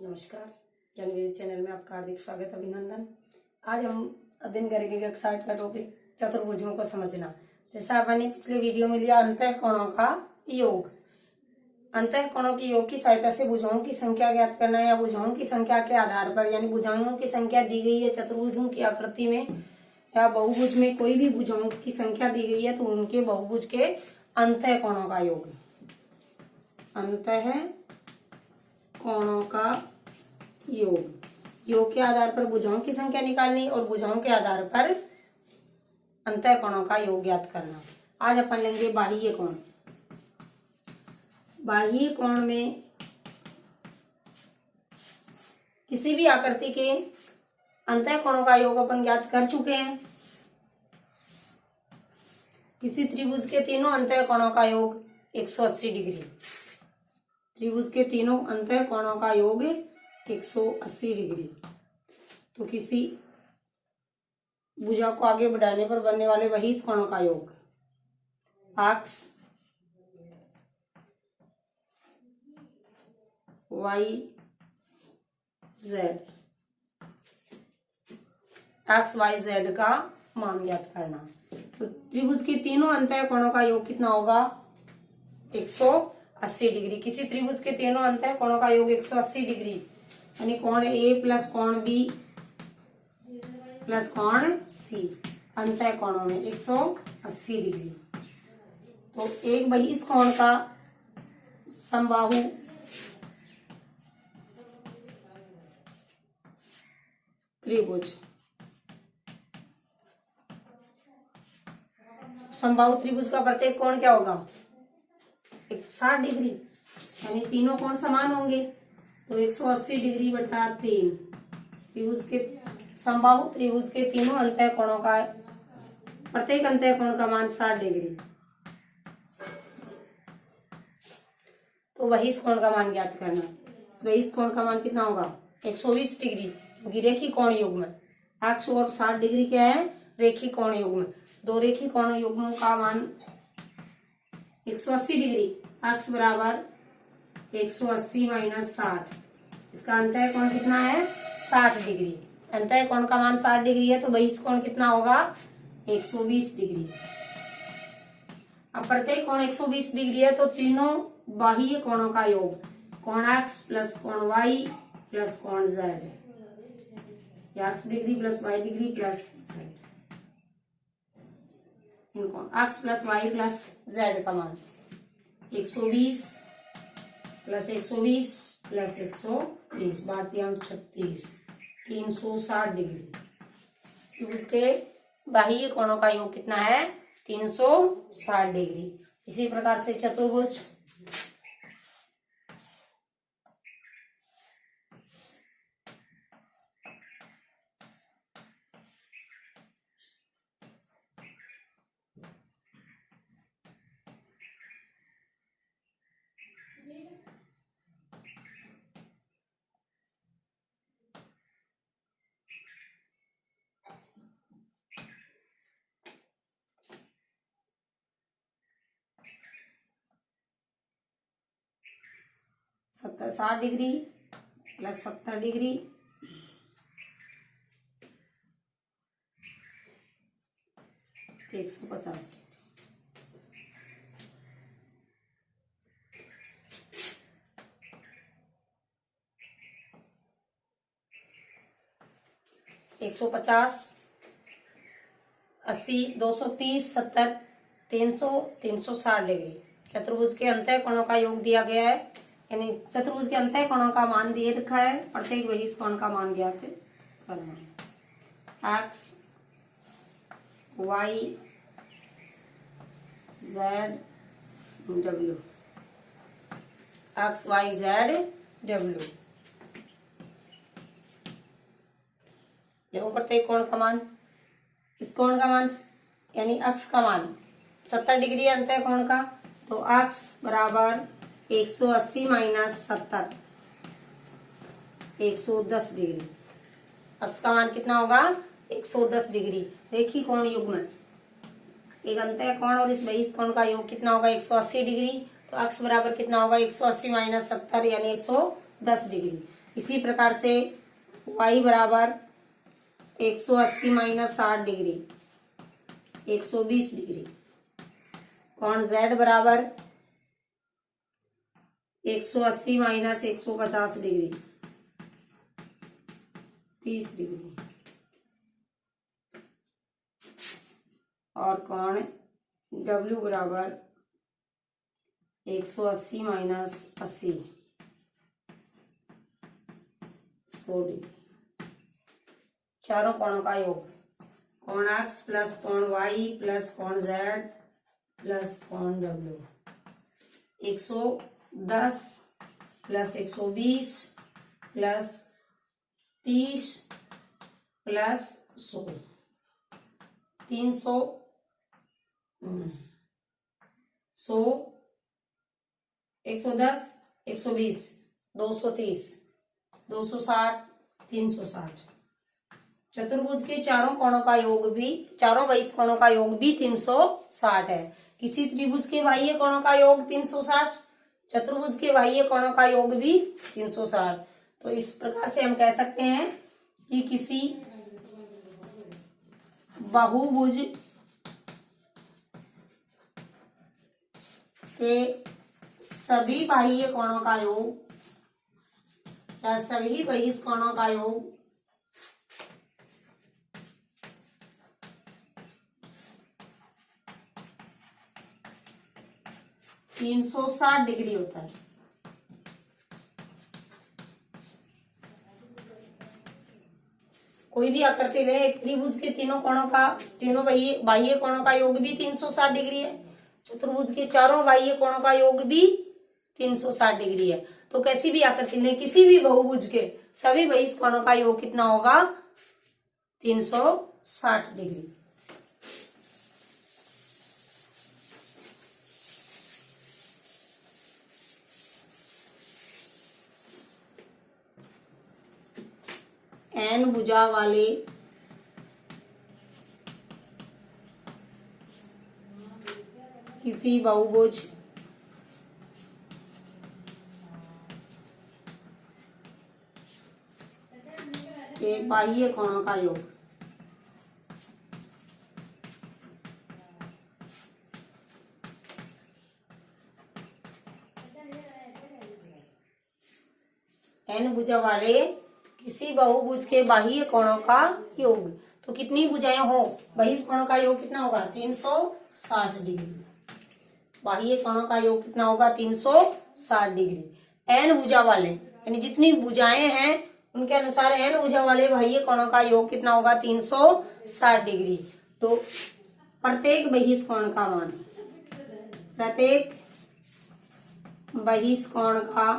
नमस्कार, ज्ञान विवेक चैनल में आपका हार्दिक स्वागत, अभिनंदन। आज हम अध्ययन करेंगे कक्षा 8 का टॉपिक चतुर्भुजों को समझना। जैसा आपने पिछले वीडियो में लिया अंतःकोणों का योग। अंतःकोणों के योग की सहायता से भुजाओं की संख्या ज्ञात करना है या भुजाओं की संख्या के आधार पर, यानी भुजाओं की संख्या दी गई है चतुर्भुजों की आकृति में या बहुभुज में कोई भी भुजाओं की संख्या दी गई है तो उनके बहुभुज के अंतःकोणों का योग। अंतःकोणों का योग के आधार पर भुजाओं की संख्या निकालनी और भुजाओं के आधार पर अंतःकोणों का योग ज्ञात करना। आज अपन लेंगे बाह्य कोण। बाह्य कोण में किसी भी आकृति के अंतःकोणों का योग अपन ज्ञात कर चुके हैं। किसी त्रिभुज के तीनों अंतःकोणों का योग 180 डिग्री। त्रिभुज के तीनों अंतःकोणों का योग 180 डिग्री। तो किसी भुजा को आगे बढ़ाने पर बनने वाले वही कोणों का योग एक्स वाई जेड का मान ज्ञात करना। तो त्रिभुज के तीनों अंतःकोणों का योग कितना होगा? 180 डिग्री। किसी त्रिभुज के तीनों अंतःकोणों का योग 180 डिग्री, यानी कोण ए प्लस कोण बी प्लस कोण सी, अंतःकोणों में 180 डिग्री। तो एक बहिष कोण का समबाहु त्रिभुज, समबाहु त्रिभुज का प्रत्येक कोण क्या होगा? 60 डिग्री, यानी तीनों कोण समान होंगे। तो 180 डिग्री बटा 3। त्रिभुज के समबाहु त्रिभुज के तीनों अंतःकोणों का प्रत्येक अंतःकोण का मान 60 डिग्री। तो वही कोण का मान ज्ञात करना। वही कोण का मान कितना होगा? 120 डिग्री, क्योंकि रेखी कोण युग्म एक्स और 60 डिग्री क्या है? रेखी कोण युग्म। दो रेखी कोण युग्मों का मान 180 डिग्री। एक्स बराबर 180 माइनस 60, इसका अंतःकोण कितना है? 60 डिग्री। अंतःकोण का मान 60 डिग्री है तो बहिष कोण कितना होगा? 120 डिग्री। अब प्रत्येक कोण 120 डिग्री है तो तीनों बाह्य कोणों का योग कोण एक्स प्लस कोण वाई प्लस कोण Z, X degree plus Y degree plus Z, X plus Y plus Z का मान 120 प्लस 120 प्लस 120, भारतीयांक 36, 360 डिग्री। त्रिभुज के बाह्य कोणों का योग कितना है? 360 डिग्री। इसी प्रकार से चतुर्भुज, सत्तर 60 degree plus 70 degree 150 degree. 150 80 230 70 300 360 degree. चतुर्भुज के अंतःकोणों का योग दिया गया है, यानी चतुर्भुज के अंतःकोणों का मान दिए रखा है। प्रत्येक बहिष कोण का मान ज्ञात करना। X Y Z W, X Y Z W. देखो प्रत्येक कोण का मान, इस कोण का मान यानी अक्ष का मान 70 डिग्री अंतःकोण का, तो अक्ष बराबर 180 माइनस 70, 110 डिग्री। अक्ष का मान कितना होगा? 110 डिग्री। रेखी कोण युग्म, एक अंतःकोण और इस बहिष कोण का योग कितना होगा? 180 डिग्री। तो अक्ष बराबर कितना होगा? 180 माइनस 70 यानी 110 डिग्री। इसी प्रकार से y बराबर 180 माइनस 60 डिग्री 120 डिग्री। कोण z बराबर 180 माइनस 150 डिग्री 30 डिग्री। और कोण w बराबर 180 माइनस 80 100 डिग्री। चारों कोणों का योग कोण x प्लस कोण y प्लस कोण z प्लस कोण w 110 प्लस 120 प्लस 30 प्लस 100 300 100 110 120 230 260 360। चतुर्भुज के चारों कोणों का योग भी चारों बहिष कोणों का योग भी 360 है। किसी त्रिभुज के बाह्य कोणों का योग 360, चतुर्भुज के बाह्य कोणों का योग भी 360। तो इस प्रकार से हम कह सकते हैं कि किसी बहुभुज के सभी बाह्य कोणों का योग या सभी बहिष कोणों का योग 360 डिग्री होता है। कोई भी आकृति ले, एक त्रिभुज के तीनों बाह्य कोणों का योग भी 360 डिग्री है। चतुर्भुज के चारों बाह्य कोणों का योग भी 360 डिग्री है। तो कैसी भी आकृति ले, किसी भी बहुभुज के सभी बहिष कोणों का योग कितना होगा 360 डिग्री। n भुजा वाले किसी बहुभुज के बाह्य कोणों का योग n भुजा वाले किसी बहुभुज के बाह्य कोणों का योग। तो कितनी भुजाएं हो, बहिष कोणों का योग कितना होगा 360 डिग्री। बाह्य कोणों का योग कितना होगा 360 डिग्री। n भुजा वाले यानी जितनी भुजाएं हैं उनके अनुसार n भुजा वाले बाह्य कोणों का योग कितना होगा 360 डिग्री। तो प्रत्येक बहिष कोण का मान, प्रत्येक बहिष कोण का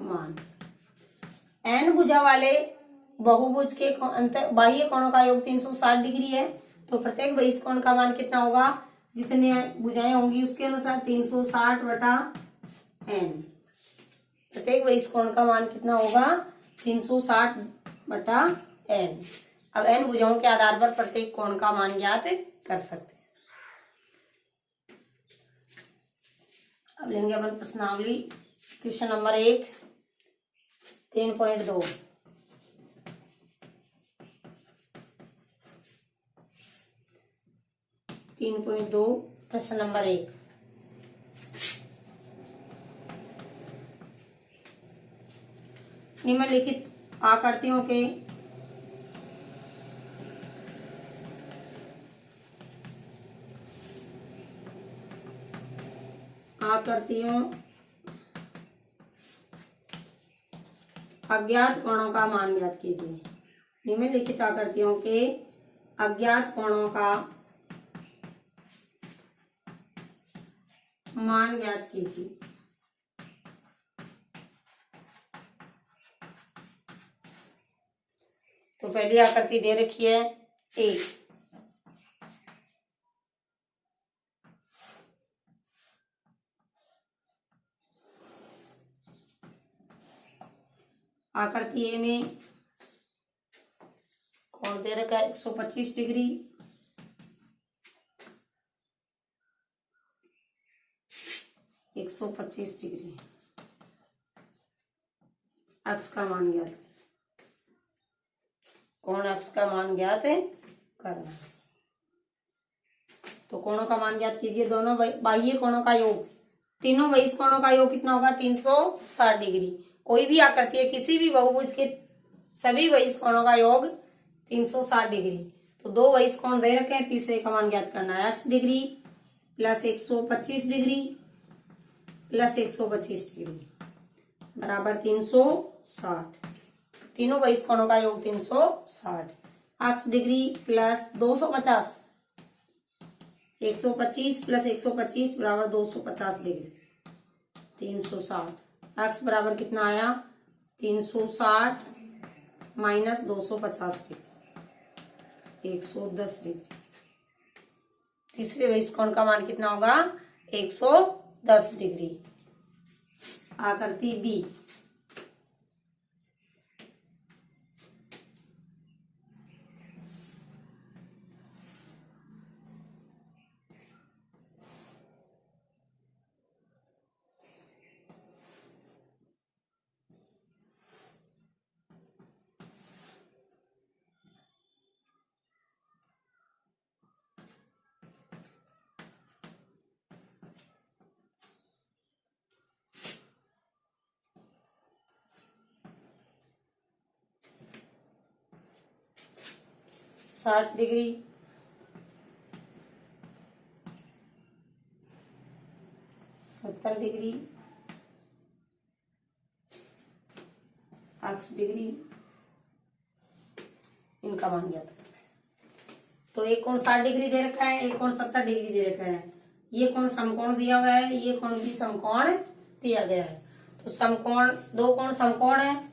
मान n भुजा वाले बहुभुज के बाह्य कोणों का योग 360 डिग्री है। तो प्रत्येक बहिष कोण का मान कितना होगा, जितने भुजाएं होंगी उसके अनुसार 360 बटा n। प्रत्येक बहिष कोण का मान कितना होगा 360 बटा n। अब n भुजाओं के आधार पर प्रत्येक कोण का मान ज्ञात कर सकते हैं। अब लेंगे अपन प्रश्नावली क्वेश्चन नंबर 1 3.2। प्रश्न नंबर 1, निम्नलिखित आकृतियों के अज्ञात कोणों का मान ज्ञात कीजिए। निम्नलिखित आकृतियों के अज्ञात कोणों का मान ज्ञात कीजिए। तो पहली आकृति दे रखी है ए। आकृति ए में कोण दे रखा है 125 डिग्री। 125 डिग्री। एक्स का मान ज्ञात, कोण एक्स का मान ज्ञात करना। तो कोणों का मान ज्ञात कीजिए। दोनों बाह्य कोणों का योग, तीनों बहिष कोणों का योग कितना होगा? 360 डिग्री। कोई भी आकृति है, किसी भी बहुभुज के सभी बहिष कोणों का योग 360 डिग्री। तो दो बहिष कोण दे रखे हैं, तीसरे का मान ज्ञात करना है। x degree plus 125 degree plus 125 degree बराबर 360। तीनों बहिष कोणों का योग 360। x डिग्री प्लस 250, 125 प्लस 125 बराबर 250 डिग्री, 360। x बराबर कितना आया? 360 माइनस 250 डिग्री, 110 डिग्री। तीसरे बहिष कोण का मान कितना होगा? 110 डिग्री। आकृति बी। साठ डिग्री, 70 डिग्री, x डिग्री, इनका मान ज्ञात करना है। तो एक कोण 60 डिग्री दे रखा है, एक कोण 70 डिग्री दे रखा है। ये कोण समकोण दिया हुआ है, ये कोण भी समकोण दिया गया है। तो समकोण, दो कोण समकोण है,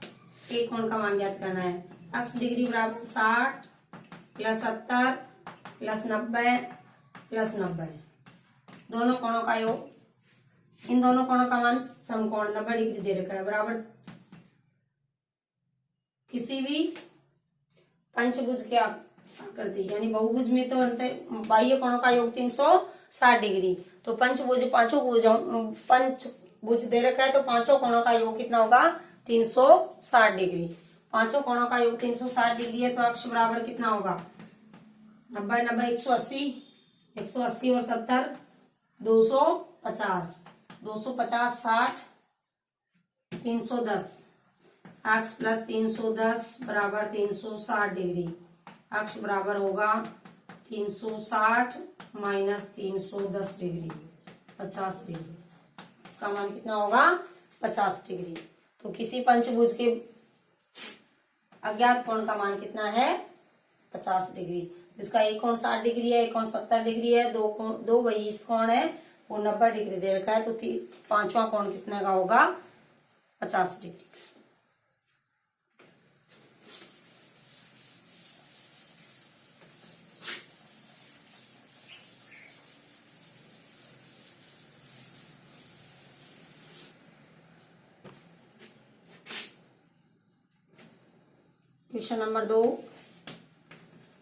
एक कोण का मान ज्ञात करना है। x डिग्री बराबर 60 प्लस 70 प्लस 90 प्लस 90, दोनों कोणों का योग, इन दोनों कोणों का मान समकोण 90 डिग्री दे रखा है, बराबर किसी भी पंचभुज के आकृति यानी बहुभुज में तो बाह्य कोणों का योग 360 डिग्री। तो पंचभुज, पंचभुज दे रखा है, तो पांचों कोणों का योग कितना होगा? 360 डिग्री। पांचों कोणों का योग 360 डिग्री है, तो अक्ष बराबर कितना होगा? 90 90 180, 180 और 70 250, 250 60 310, एक्स प्लस 310 बराबर 360 डिग्री। अक्ष बराबर होगा 360 माइनस 310 डिग्री, 50 डिग्री। इसका मान कितना होगा? 50 डिग्री। तो किसी पंचभुज के अज्ञात कोण का मान कितना है? 50 डिग्री। जिसका एक कोण 60 डिग्री है, एक कोण 70 डिग्री है, दो बहिष कोण है, वो 90 डिग्री दे रखा है। तो पांचवा कोण कितने का होगा? 50 डिग्री। क्वेश्चन नंबर 2,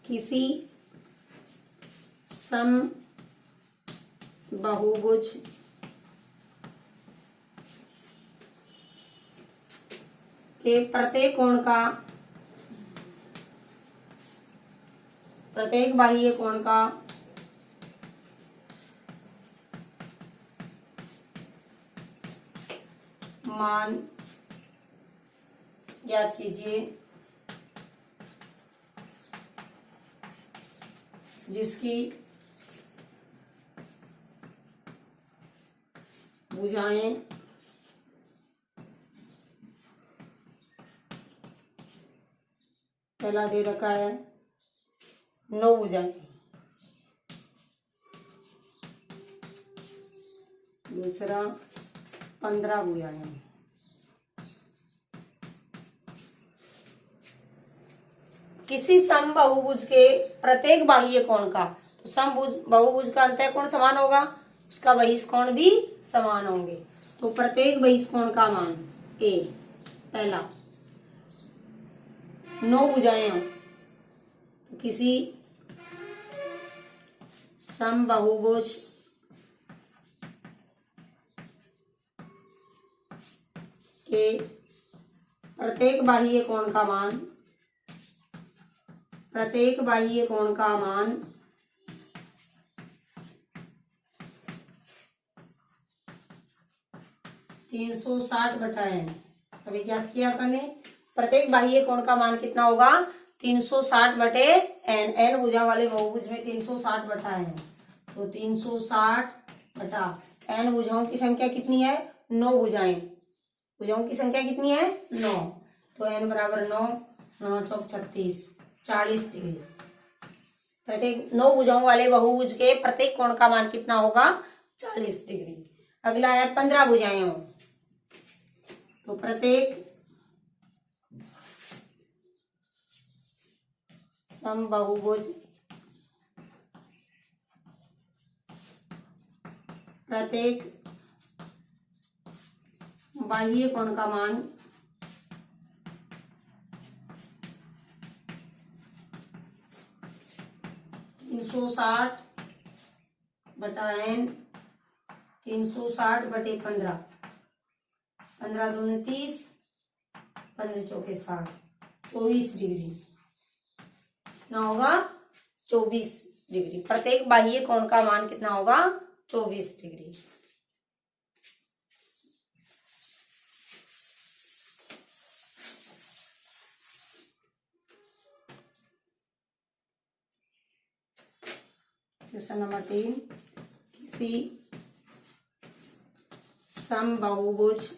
किसी समबाहुभुज के प्रत्येक बाह्य कोण का मान ज्ञात कीजिए, जिसकी भुजाएं पहला दे रखा है 9 भुजाएं, दूसरा 15 भुजाएं। किसी समबाहुभुज के प्रत्येक बाह्य कोण का, तो समबाहुभुज का अंतः कोण समान होगा, उसका बहिष कोण भी समान होंगे। तो प्रत्येक बहिष कोण का मान ए, पहला 9 भुजाएं हो, तो किसी समबाहुभुज के प्रत्येक बाह्य कोण का मान 360/n। अभी ज्ञात किया अपन ने, प्रत्येक बाह्य कोण का मान कितना होगा 360/n। n भुजा वाले बहुभुज में 360/n, तो 360/n भुजाओं की संख्या कितनी है 9 भुजाएं, भुजाओं की संख्या कितनी है 9, तो n बराबर 9, 9 चौक 36, 40 डिग्री। प्रत्येक 9 भुजाओं वाले बहुभुज के प्रत्येक कोण का मान कितना होगा 40 डिग्री। अगला है 15 भुजाएं हो, तो प्रत्येक समबाहुभुज प्रत्येक बाह्य कोण का मान 360/n, 360/15, 15 दूनी 30, 15 चौके 60, 24 डिग्री। कितना होगा 24 डिग्री। प्रत्येक बाह्य कोण का मान कितना होगा 24 डिग्री। क्वेश्चन नंबर 3, किसी समबाहुभुज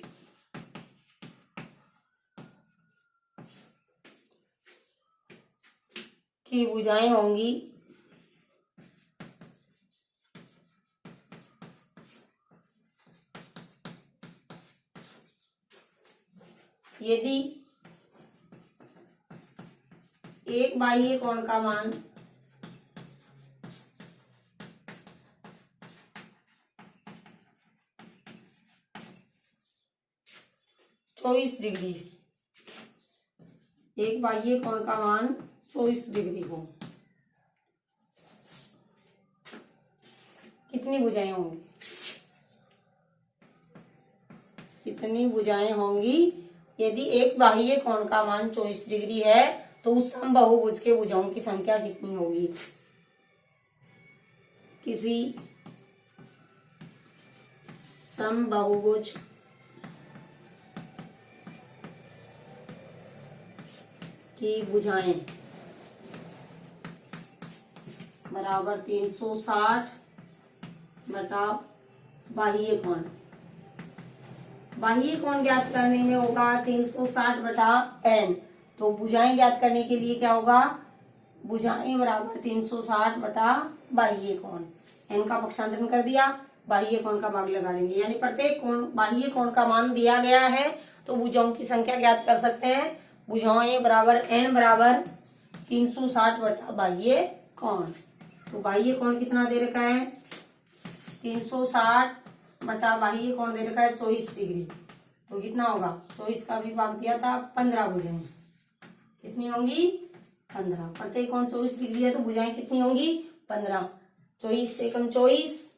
की भुजाएं होंगी यदि एक बाह्य कोण का मान 24 डिग्री, एक बाह्य कोण का मान 24 डिग्री हो, कितनी भुजाएं होंगी, कितनी भुजाएं होंगी यदि एक बाह्य कोण का मान 24 डिग्री है, तो उस समबाहुभुज के भुजाओं की संख्या कितनी होगी। किसी समबाहुभुज की भुजाएं बराबर 360 बटा बाह्य कोण। बाह्य कोण ज्ञात करने में होगा 360/n, तो भुजाएं ज्ञात करने के लिए क्या होगा, भुजाएं बराबर 360 बटा बाह्य कोण। n का पक्षांतरण कर दिया, बाह्य कोण का भाग लगा देंगे, यानी प्रत्येक कोण बाह्य कोण का मान दिया गया है तो भुजाओं की संख्या ज्ञात कर सकते हैं। भुजाएं बराबर n बराबर 360 बटा बाह्य कोण। तो बाह्य कोण कितना दे रखा है 360 बटा बाह्य कोण दे रखा है 24 डिग्री, तो कितना होगा 24 का भी भाग दिया था 15 भुजाएं, कितनी होंगी 15। प्रत्येक कोण 24 डिग्री है तो भुजाएं कितनी होंगी 15, 24 से कम 24,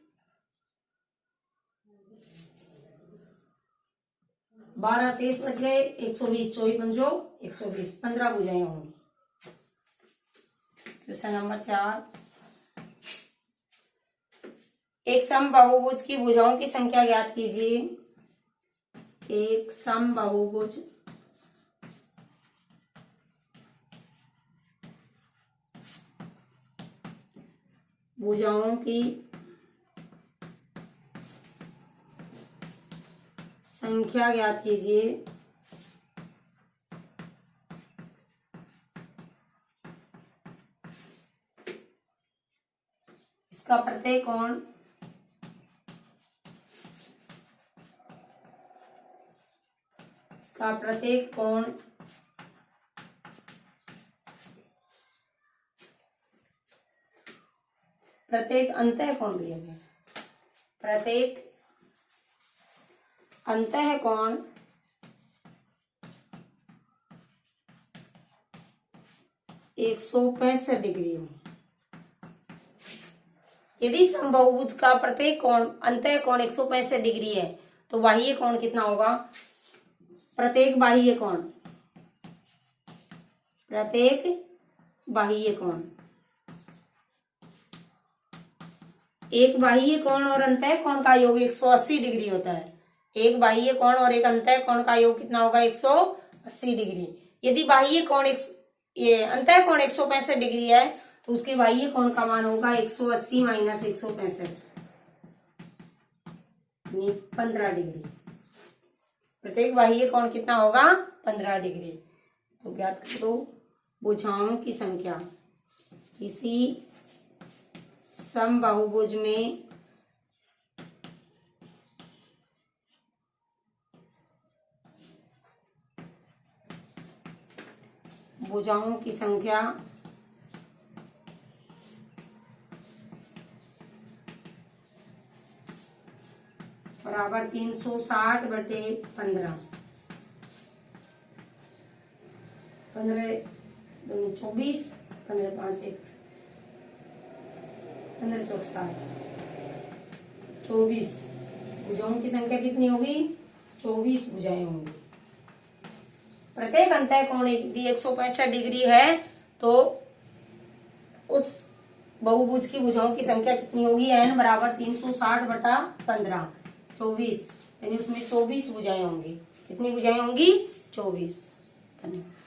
12 शेष बच गए 120, 24 पंजो 120, 15 भुजाएं होंगी। क्वेश्चन नंबर 4, एक समबाहुभुज की भुजाओं की संख्या ज्ञात कीजिए। एक समबाहुभुज भुजाओं की संख्या ज्ञात कीजिए। इसका प्रत्येक कोण प्रत्येक अंतः कोण दिया गया, प्रत्येक अंतः कोण 165 डिग्री हो। यदि समबाहुभुज का प्रत्येक कोण अंतः कोण 165 डिग्री है तो बाह्य कोण कितना होगा प्रत्येक बाह्य कोण, प्रत्येक बाह्य कोण, एक बाह्य कोण और अंतः कोण का योग 180 डिग्री होता है। एक बाह्य कोण और एक अंतः कोण का योग कितना होगा, 180 डिग्री। यदि बाह्य कोण ये अंतः कोण 165 डिग्री है तो उसके बाह्य कोण का मान होगा 180 माइनस 165, 15 डिग्री। प्रत्येक बाह्य कोण कितना होगा, 15 डिग्री। तो ज्ञात कर दो भुजाओं की संख्या। किसी समबाहुभुज में भुजाओं की संख्या बराबर 360/15, 15 दूनी 24, 15 5 1 15 चौक 60, 24 भुजाओं की संख्या कितनी होगी, 24 भुजाएं होंगी। प्रत्येक अंतः कोण यदि 165 डिग्री है तो उस बहुभुज की भुजाओं की संख्या कितनी होगी, n बराबर 360/15, 24, यानी उसमें 24 भुजाएं होंगी। कितनी भुजाएं होंगी, 24। धन्यवाद।